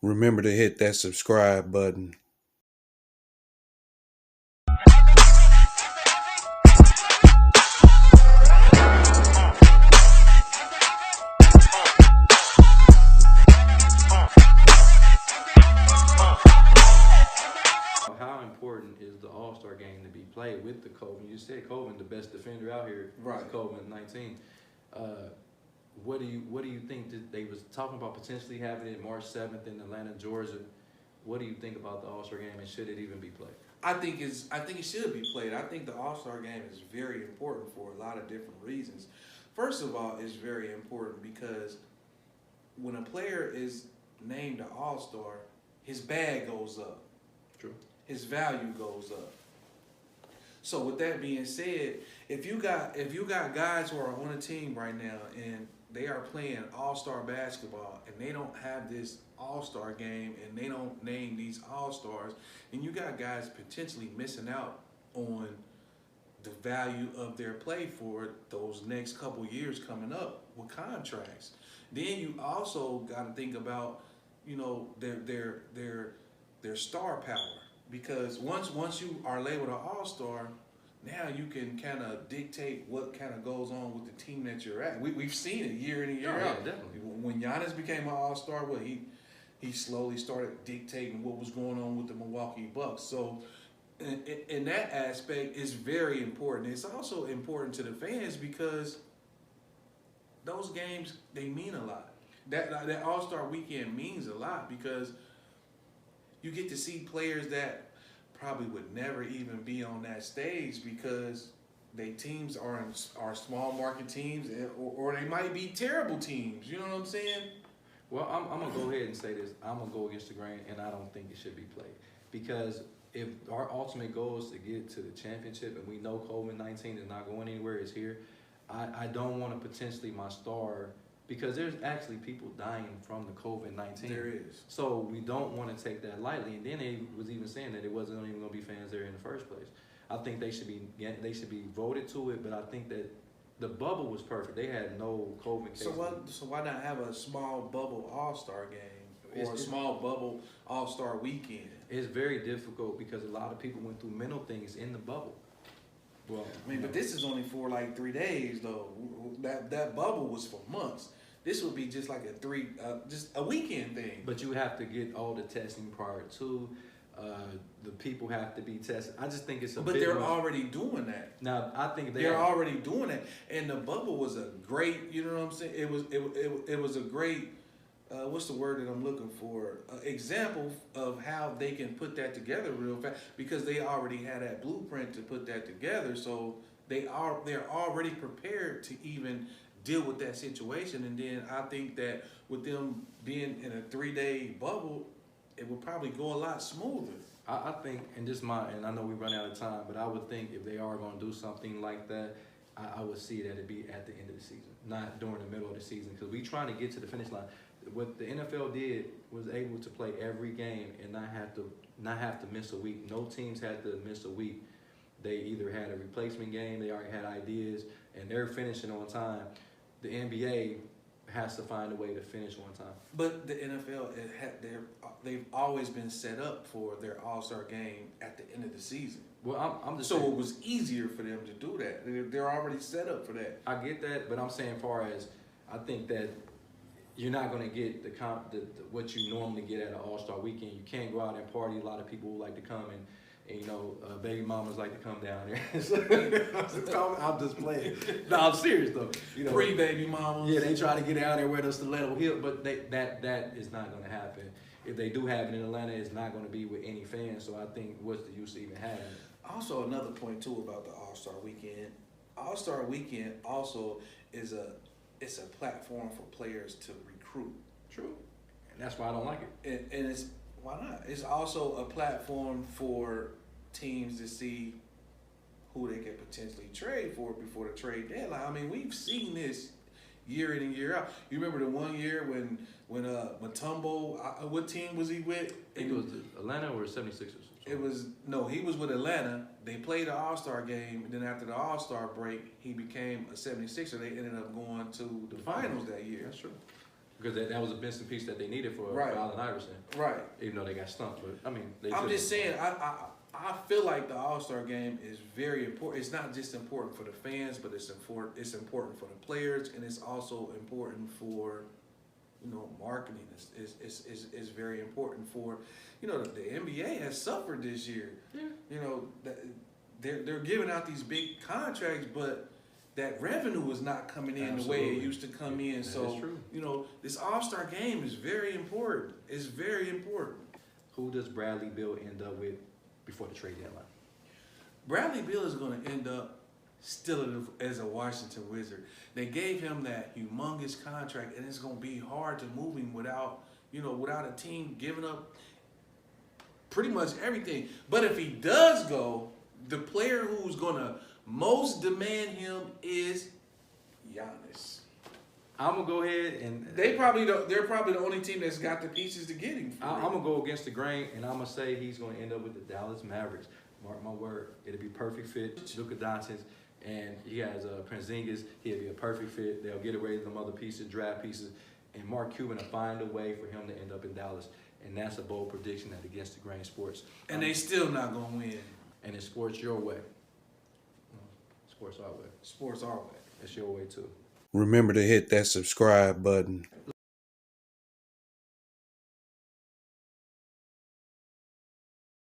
Remember to hit that subscribe button. How important is the All-Star game to be played with the COVID? You said COVID, the best defender out here, Right. COVID-19. What do you think that they was talking about potentially having it March 7th in Atlanta, Georgia? What do you think about the All-Star game, and should it even be played? I think it should be played. I think the All-Star game is very important for a lot of different reasons. First of all, it's very important because when a player is named an All-Star, his bag goes up. True. His value goes up. So with that being said, if you got guys who are on a team right now and they are playing all-star basketball and they don't have this all-star game and they don't name these all-stars, and you got guys potentially missing out on the value of their play for those next couple years coming up with contracts. Then you also got to think about, their star power, because once you are labeled an all-star, now you can kind of dictate what kind of goes on with the team that you're at. We've seen it year in and year Yeah, out. definitely. When Giannis became an all-star, he slowly started dictating what was going on with the Milwaukee Bucks. So in that aspect, it's very important. It's also important to the fans because those games, they mean a lot. That All-Star weekend means a lot because you get to see players that probably would never even be on that stage because they teams are small market teams, or they might be terrible teams. You know what I'm saying? Well, I'm gonna go ahead and say this. I'm gonna go against the grain, and I don't think it should be played because if our ultimate goal is to get to the championship, and we know COVID-19 is not going anywhere, it's here. I don't want to potentially my star, because there's actually people dying from the COVID-19. There is. So we don't want to take that lightly. And then they was even saying that it wasn't even going to be fans there in the first place. I think they should be voted to it, but I think that the bubble was perfect. They had no COVID cases. So why not have a small bubble All-Star game or a small bubble All-Star weekend? It's very difficult because a lot of people went through mental things in the bubble. Well, I mean, but this is only for like 3 days though. That bubble was for months. This would be just like just a weekend thing. But you have to get all the testing prior to. The people have to be tested. I just think it's a. But bit they're much. already doing that. Now I think They're already doing that, and the bubble was a great. You know what I'm saying? It was a great. What's the word that I'm looking for? Example of how they can put that together real fast, because they already had that blueprint to put that together. So they're already prepared to even deal with that situation. And then I think that with them being in a 3-day bubble, it would probably go a lot smoother. I think, and I know we run out of time, but I would think if they are going to do something like that, I would see that it be at the end of the season, not during the middle of the season, because we trying to get to the finish line. What the NFL did was able to play every game and not have to miss a week. No teams had to miss a week. They either had a replacement game, they already had ideas, and they're finishing on time. The NBA has to find a way to finish on time. But the NFL, they've always been set up for their All-Star game at the end of the season. Well, I'm just So saying, it was easier for them to do that. They're already set up for that. I get that, but I'm saying, far as I think that you're not going to get the what you normally get at an All-Star weekend. You can't go out and party. A lot of people like to come and baby mamas like to come down there. I'm just playing. No, I'm serious though. Pre-baby mamas. Yeah, they try to get down there with a stiletto hip, but that is not going to happen. If they do have it in Atlanta, it's not going to be with any fans. So I think what's the use of even having it? Also, another point too about the All-Star weekend. All-Star weekend also is it's a platform for players to recruit. True, and that's why I don't like it. And it's why not? It's also a platform for teams to see who they can potentially trade for before the trade deadline. I mean, we've seen this year in and year out. You remember the one year when Mutombo, what team was he with? I think it was the Atlanta or 76ers. He was with Atlanta. They played the All-Star game, and then after the All-Star break, he became a 76er. They ended up going to the finals that year. That's true. because that was a missing piece that they needed for Allen Iverson. Right. Even though they got stumped, but I mean, I'm just saying, I feel like the All-Star game is very important. It's not just important for the fans, but it's important for the players, and it's also important for, marketing. It's very important for, the NBA has suffered this year. Yeah. They're giving out these big contracts, but that revenue is not coming in the way it used to come in. So, this All-Star game is very important. It's very important. Who does Bradley Beal end up with before the trade deadline? Bradley Beal is going to end up still as a Washington Wizard. They gave him that humongous contract, and it's going to be hard to move him without a team giving up pretty much everything. But if he does go, the player who's going to most demand him is Giannis. I'm gonna go ahead and they're probably the only team that's got the pieces to get him. I'm gonna go against the grain, and I'm gonna say he's gonna end up with the Dallas Mavericks. Mark my word, it'll be perfect fit. Luka Doncic, and he has Porzingis. He'll be a perfect fit. They'll get away with some other pieces, draft pieces, and Mark Cuban will find a way for him to end up in Dallas. And that's a bold prediction at Against the Grain Sports. And they still not gonna win. And it's sports your way. Sports our way. Sports our way. It's your way too. Remember to hit that subscribe button.